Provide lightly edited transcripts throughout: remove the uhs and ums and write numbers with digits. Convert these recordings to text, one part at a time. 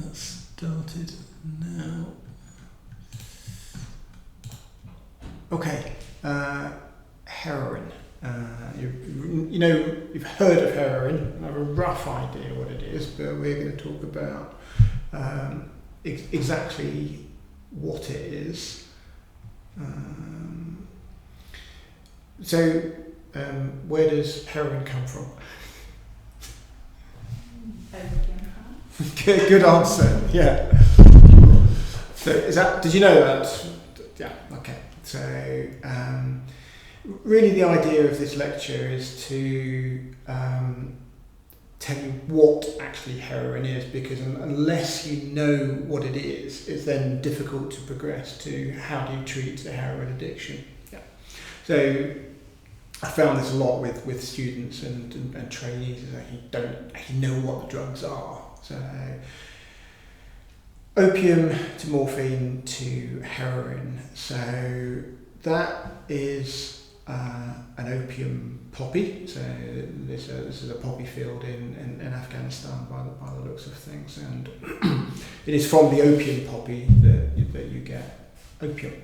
That's started now. Okay, heroin. You've heard of heroin. I have a rough idea what it is, but we're going to talk about exactly what it is. Where does heroin come from? Good answer. Yeah. So did you know that? Yeah. Okay. So really, the idea of this lecture is to tell you what actually heroin is, because unless you know what it is, it's then difficult to progress to how do you treat a heroin addiction. Yeah. So I found this a lot with students and trainees who don't actually know what the drugs are. So opium to morphine to heroin. So that is an opium poppy. So this is a poppy field in Afghanistan by the looks of things, and it is from the opium poppy that you get opium.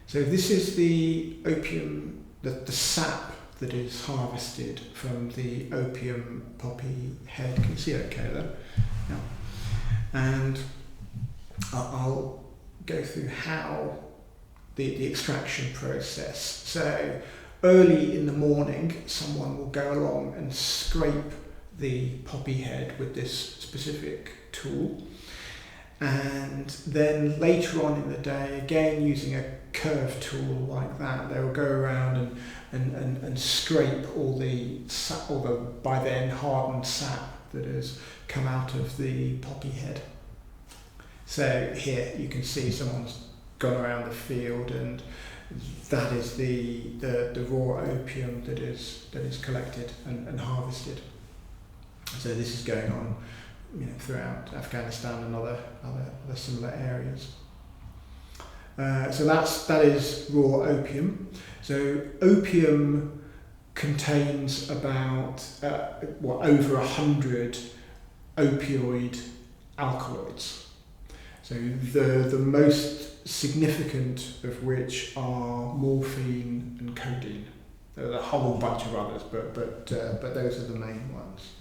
So this is the opium, the sap that is harvested from the opium poppy head. Can you see it okay there? Yeah. And I'll go through how the extraction process. So early in the morning, someone will go along and scrape the poppy head with this specific tool. And then later on in the day, again using a curved tool like that, they will go around and scrape all the sap, all the by then hardened sap that has come out of the poppy head. So here you can see someone's gone around the field, and that is the raw opium that is collected and harvested. So this is going on, throughout Afghanistan and other similar areas. So that is raw opium. So opium contains about over 100 opioid alkaloids. So the most significant of which are morphine and codeine. There's a whole bunch of others, but those are the main ones.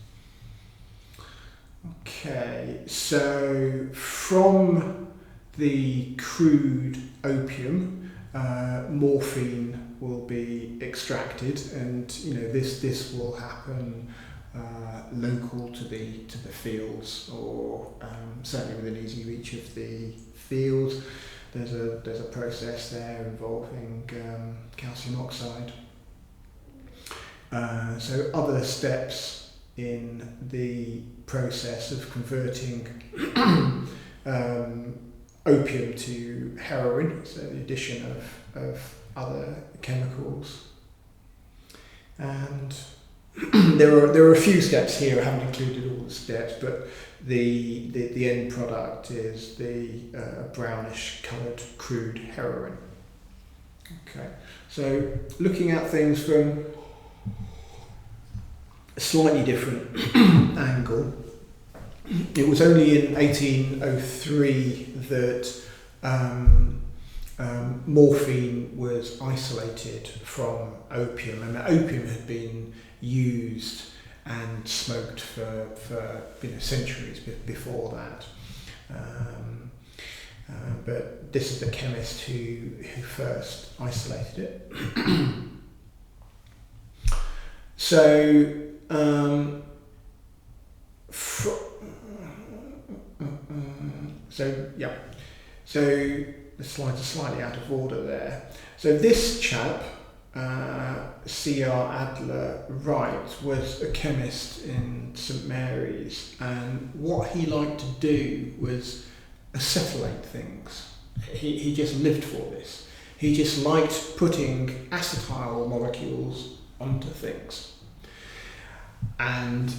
Okay, so from the crude opium, morphine will be extracted, and this will happen local to the fields, or certainly within easy reach of the fields. There's a process there involving calcium oxide. So other steps in the process of converting opium to heroin, so the addition of other chemicals. And there are a few steps here. I haven't included all the steps, but the end product is the brownish coloured crude heroin. Okay, so looking at things from a slightly different angle, it was only in 1803 that morphine was isolated from opium. I mean, opium had been used and smoked for centuries before that. But this is the chemist who first isolated it. So the slides are slightly out of order there. So this chap, C.R. Adler Wright, was a chemist in St Mary's, and what he liked to do was acetylate things. He just lived for this. He just liked putting acetyl molecules onto things. And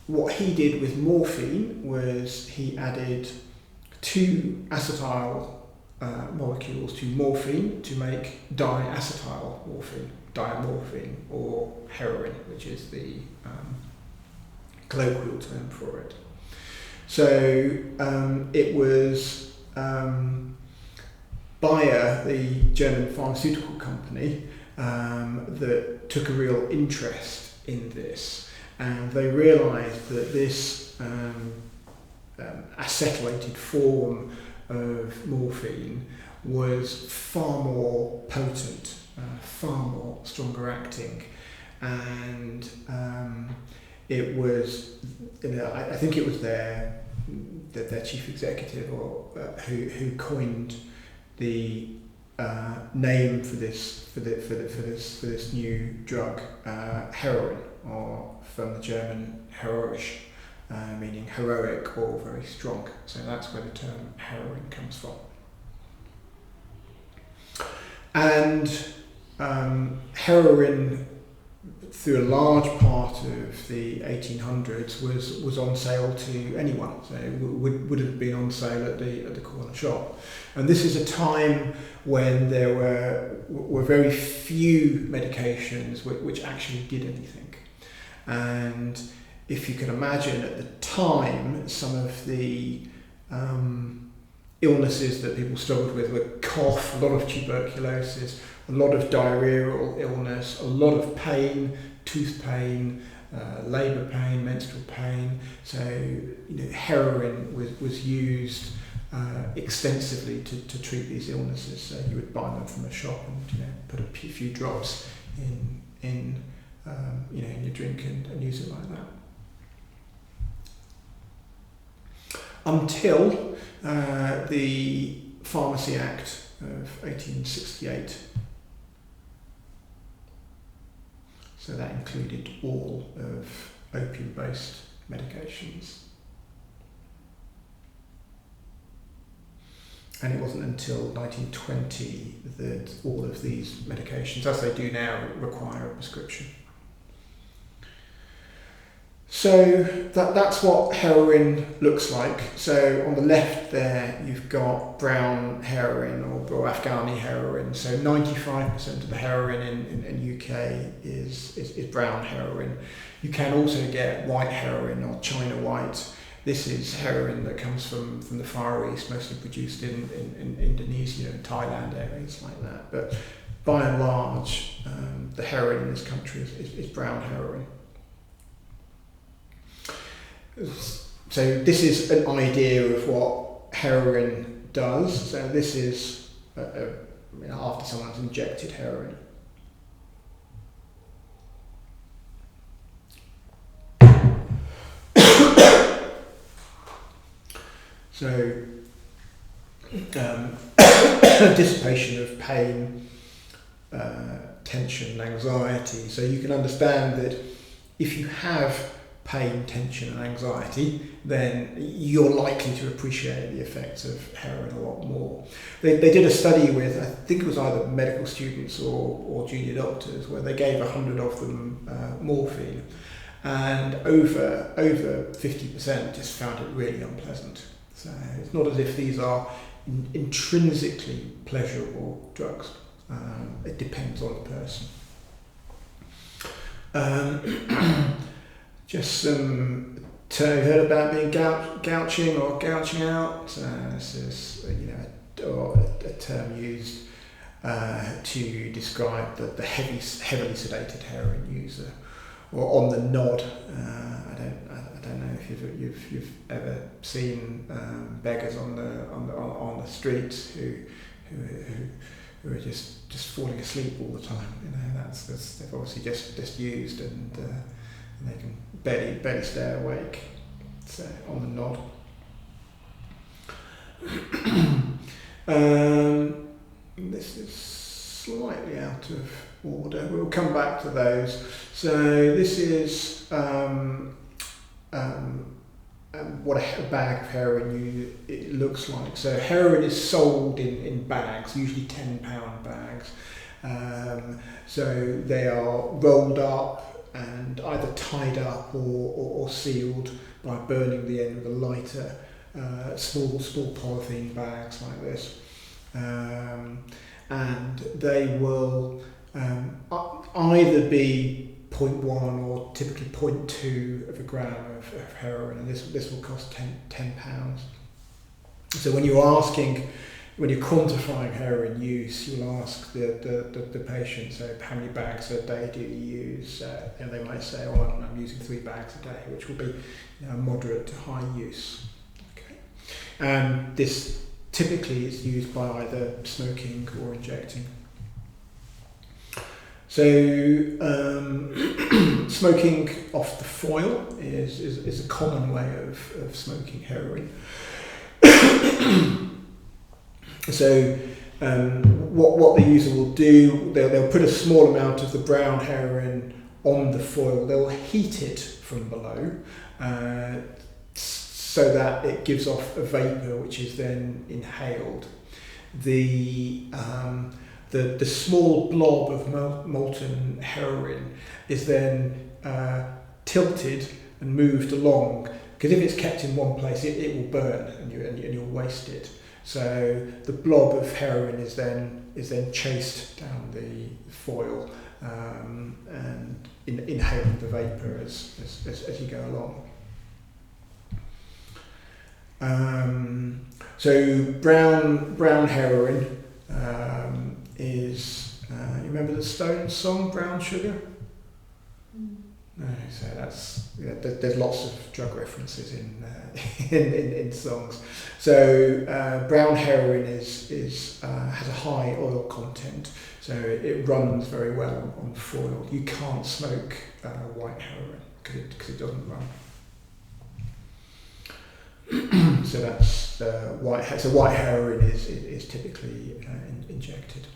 what he did with morphine was he added 2 acetyl molecules to morphine to make diacetyl morphine, diamorphine, or heroin, which is the colloquial term for it. So it was Bayer, the German pharmaceutical company, that took a real interest in this, and they realised that this acetylated form of morphine was far more potent, far more stronger acting, and it was, I think it was their chief executive or who coined the name for this new drug, heroin, or from the German heroisch, meaning heroic or very strong. So that's where the term heroin comes from. And heroin, through a large part of the 1800s, was on sale to anyone. So it would have been on sale at the corner shop. And this is a time when there were very few medications which actually did anything. And if you can imagine, at the time, some of the illnesses that people struggled with were cough, a lot of tuberculosis, a lot of diarrheal illness, a lot of pain, tooth pain, labour pain, menstrual pain. So heroin was used extensively to treat these illnesses. So you would buy them from a shop and put a few drops in your drink and use it like that. Until the Pharmacy Act of 1868. So that included all of opium-based medications. And it wasn't until 1920 that all of these medications, as they do now, require a prescription. So that's what heroin looks like. So on the left there, you've got brown heroin or Afghani heroin. So 95% of the heroin in UK is brown heroin. You can also get white heroin or China white. This is heroin that comes from the Far East, mostly produced in Indonesia and Thailand, areas like that. But by and large, the heroin in this country is brown heroin. So this is an idea of what heroin does. So this is after someone's injected heroin. So dissipation of pain, tension, anxiety. So you can understand that if you have pain, tension and anxiety, then you're likely to appreciate the effects of heroin a lot more. They did a study with, I think it was either medical students or junior doctors, where they gave 100 of them morphine, and over 50% just found it really unpleasant. So it's not as if these are intrinsically pleasurable drugs. It depends on the person. Just some term you heard about being gouching or gouging out. This is a term used to describe the heavily sedated heroin user, or on the nod. I don't know if you've ever seen beggars on the streets who are just falling asleep all the time. That's they've obviously just used and they can barely stay awake. So on the nod. This is slightly out of order. We'll come back to those. So this is what a bag of heroin it looks like. So heroin is sold in bags, usually £10 bags. So they are rolled up and either tied up or sealed by burning the end with a lighter, small polythene bags like this. And they will either be 0.1 or typically 0.2 of a gram of heroin, and this will cost £10. So when you're quantifying heroin use, you'll ask the patient, so how many bags a day do you use? And they might say, oh, I'm using 3 bags a day, which will be moderate to high use. Okay. And this typically is used by either smoking or injecting. So smoking off the foil is a common way of smoking heroin. So what the user will do, they'll put a small amount of the brown heroin on the foil. They'll heat it from below so that it gives off a vapour which is then inhaled. The small blob of molten heroin is then tilted and moved along, because if it's kept in one place, it will burn and you'll waste it. So the blob of heroin is then chased down the foil and inhaling the vapour as you go along. So brown heroin is, you remember the Stones song, Brown Sugar? No, so there's lots of drug references in songs. So brown heroin has a high oil content, so it runs very well on foil. You can't smoke white heroin because it doesn't run. So that's white. So white heroin is typically injected.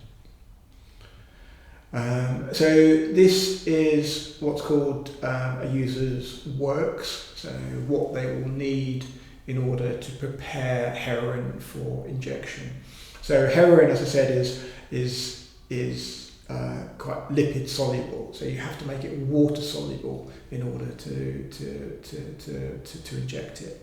So this is what's called a user's works, so what they will need in order to prepare heroin for injection. So heroin, as I said, is quite lipid soluble, so you have to make it water soluble in order to inject it.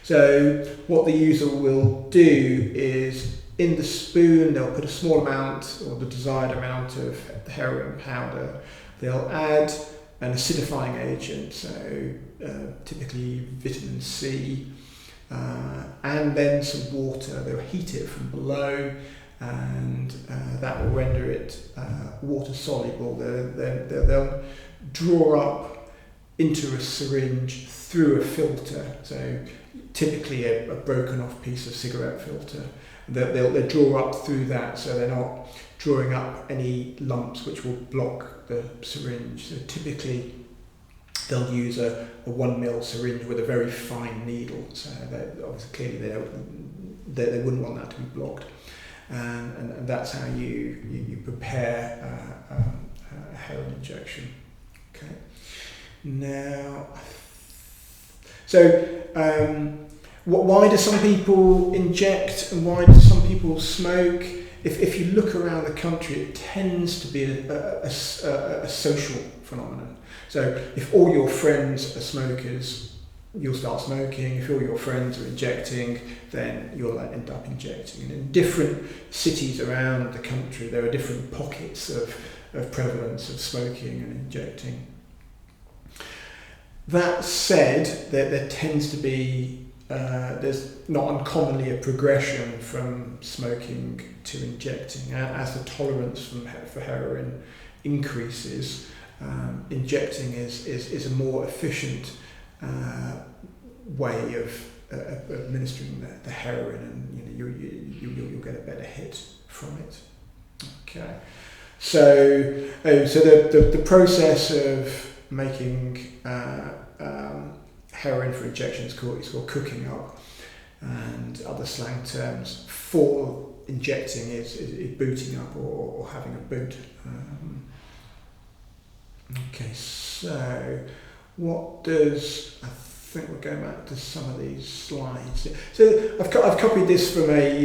So what the user will do is, in the spoon, they'll put a small amount, or the desired amount, of the heroin powder. They'll add an acidifying agent, so typically vitamin C, and then some water. They'll heat it from below, and that will render it water soluble. They'll draw up into a syringe through a filter, so typically a broken off piece of cigarette filter. They'll draw up through that, so they're not drawing up any lumps which will block the syringe. So typically they'll use a 1 ml syringe with a very fine needle, so obviously clearly they wouldn't want that to be blocked, and that's how you prepare a heroin injection. Okay. Now, so why do some people inject and why do some people smoke? If you look around the country, it tends to be a social phenomenon. So if all your friends are smokers, you'll start smoking. If all your friends are injecting, then you'll end up injecting. And in different cities around the country, there are different pockets of prevalence of smoking and injecting. That said, there tends to be there's not uncommonly a progression from smoking to injecting. As the tolerance for heroin increases, injecting is a more efficient way of administering the heroin, and you'll get a better hit from it. Okay, so the process of making heroin for injection is called cooking up, and other slang terms for injecting is booting up or having a boot. Okay, so what does, I think we're going back to some of these slides. So I've copied this from a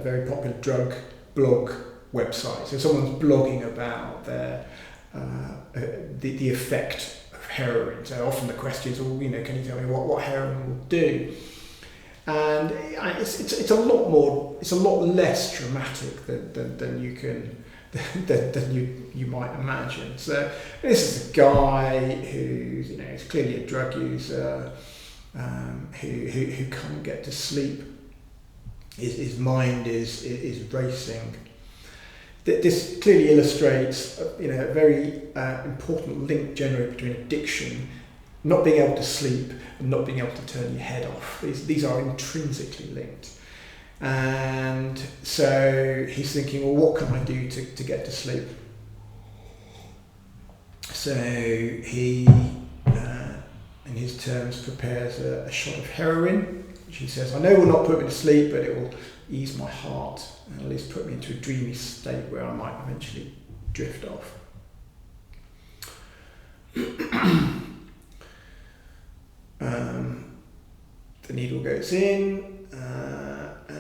very popular drug blog website. So someone's blogging about their the effect of heroin. So often the question is, well, can you tell me what heroin will do? And it's a lot less dramatic than you can than you might imagine. So this is a guy who's, is clearly a drug user, who can't get to sleep. His mind is racing. This clearly illustrates, a very important link generally between addiction, not being able to sleep, and not being able to turn your head off. These are intrinsically linked. And so he's thinking, well, what can I do to get to sleep? So he, in his terms, prepares a shot of heroin, which he says, I know will not put me to sleep, but it will ease my heart and at least put me into a dreamy state where I might eventually drift off. The needle goes in,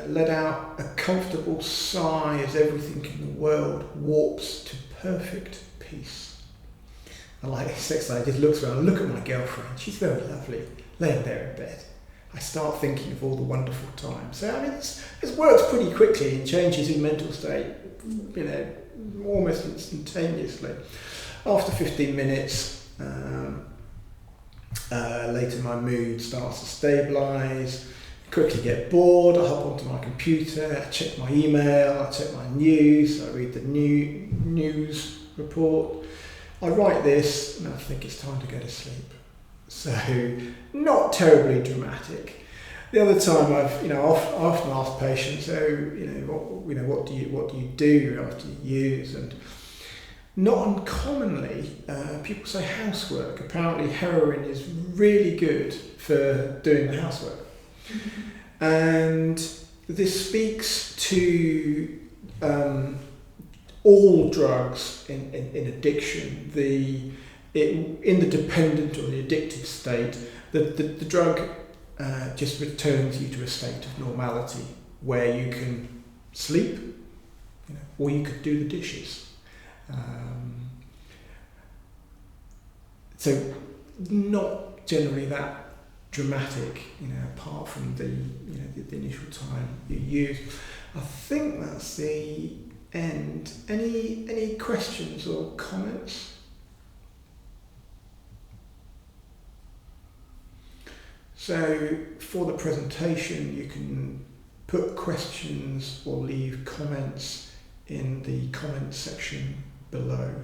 let out a comfortable sigh as everything in the world warps to perfect peace. I like this exercise. He just looks around, look at my girlfriend, she's very lovely, laying there in bed. I start thinking of all the wonderful times. So this works pretty quickly and changes your mental state, almost instantaneously. After 15 minutes, later my mood starts to stabilise. Quickly get bored, I hop onto my computer, I check my email, I check my news, I read the news report. I write this and I think it's time to go to sleep. So, not terribly dramatic. The other time I often ask patients, what do you do after you use? And not uncommonly, people say housework. Apparently heroin is really good for doing the housework. And this speaks to all drugs in addiction. In the dependent or the addictive state, the drug just returns you to a state of normality where you can sleep, or you could do the dishes. So not generally that dramatic, apart from the initial time you use. I think that's the end. Any questions or comments? So for the presentation, you can put questions or leave comments in the comments section below.